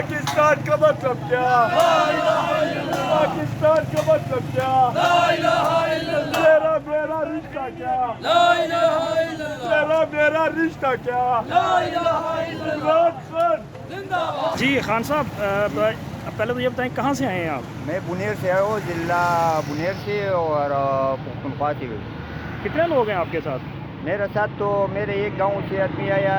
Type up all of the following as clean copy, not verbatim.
پاکستان کا مطلب کیا؟ پاکستان کا مطلب کیا؟ میرا رشتہ کیا؟ میرا رشتہ کیا؟ جی خان صاحب پہلے تو یہ بتائیں کہاں سے آئے ہیں آپ؟ میں بنیر سے آیا ہوں، ضلع بنیر سے اور پختونخوا سے۔ کتنے لوگ ہیں آپ کے ساتھ؟ میرے ساتھ تو میرے ایک گاؤں سے آدمی آیا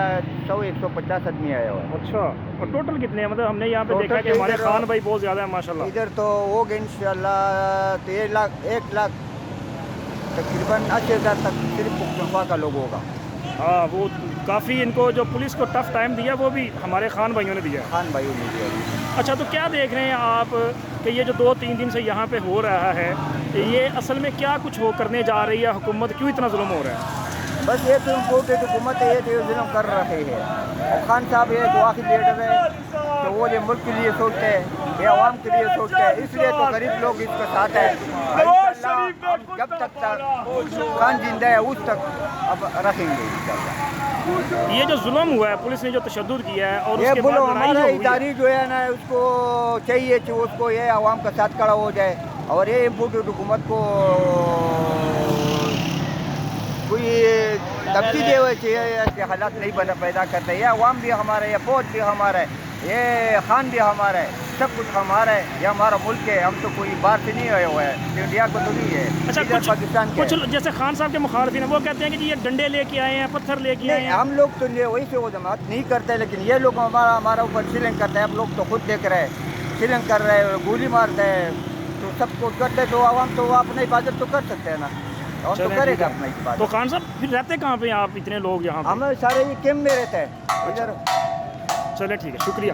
150 آدمی آیا ہوا ہے۔ اچھا، اور ٹوٹل کتنے ہیں؟ مطلب ہم نے یہاں پہ ٹوٹل دیکھا کہ ہمارے ادھر خان بھائی بہت زیادہ ہیں ماشاءاللہ۔ ادھر تو ہوگا انشاءاللہ تو 1 لاکھ تقریباً 80,000 تک صرف پختونخوا کا لوگ ہوگا۔ ہاں، وہ کافی ان کو جو پولیس کو ٹف ٹائم دیا وہ بھی ہمارے خان بھائیوں نے دیا ہے۔ خان بھائیوں نے دیا۔ اچھا، تو کیا دیکھ رہے ہیں آپ کہ یہ جو 2-3 دن سے یہاں پہ ہو رہا ہے، یہ اصل میں کیا کچھ وہ کرنے جا رہی ہے حکومت؟ کیوں اتنا ظلم ہو رہا ہے؟ بس یہ تو امپورٹڈ حکومت ہے، یہ تو ظلم کر رہے ہیں۔ اور خان صاحب یہ جو آخری لیڈر ہے تو وہ یہ ملک کے لیے سوچتے ہیں، یہ عوام کے لیے سوچتے ہیں، اس لیے تو غریب لوگ اس کے ساتھ ہیں۔ انشاءاللہ ہم جب تک خان زندہ ہے اس تک اب رکھیں گے انشاءاللہ۔ یہ جو ظلم ہوا ہے، پولیس نے جو تشدد کیا ہے اور اس یہ کے بولو بعد لڑائی ہمارا جو ہوئی ہے، اداری جو ہے نا اس کو چاہیے کہ اس کو یہ عوام کا ساتھ کھڑا ہو جائے اور یہ امپورٹڈ حکومت کو کوئی دھمکی دے ہوئے کہ ایسے حالات نہیں پیدا کرتے۔ یہ عوام بھی ہمارا ہے، یہ فوج بھی ہمارا ہے، یہ خان بھی ہمارا ہے، سب کچھ ہمارا ہے، یہ ہمارا ملک ہے۔ ہم تو کوئی باہر سے نہیں آئے ہوئے ہیں، انڈیا کو تو نہیں ہے، اچھا ادھر پاکستان کے کچھ جیسے خان صاحب کے مخالفین ہیں وہ کہتے ہیں کہ جی یہ ڈنڈے لے کے آئے ہیں، پتھر لے کے آئے ہیں۔ ہم لوگ تو ویسے وہ جماعت نہیں کرتے، لیکن یہ لوگ ہمارا اوپر سیلنگ کرتے ہیں۔ ہم لوگ تو خود دیکھ رہے ہیں، سیلنگ کر رہے ہیں، گولی مارتے ہیں، تو سب کو کرتے تو عوام تو اپنا حفاظت تو کر سکتے ہیں نا، اور تو کرے گا اپنا تو حفاظت۔ خان صاحب پھر رہتے کہاں پہ ہیں آپ اتنے لوگ یہاں پہ؟ ہم سارے یہ کیمپ میں رہتے ہیں ادھر۔ چلے ٹھیک ہے، شکریہ۔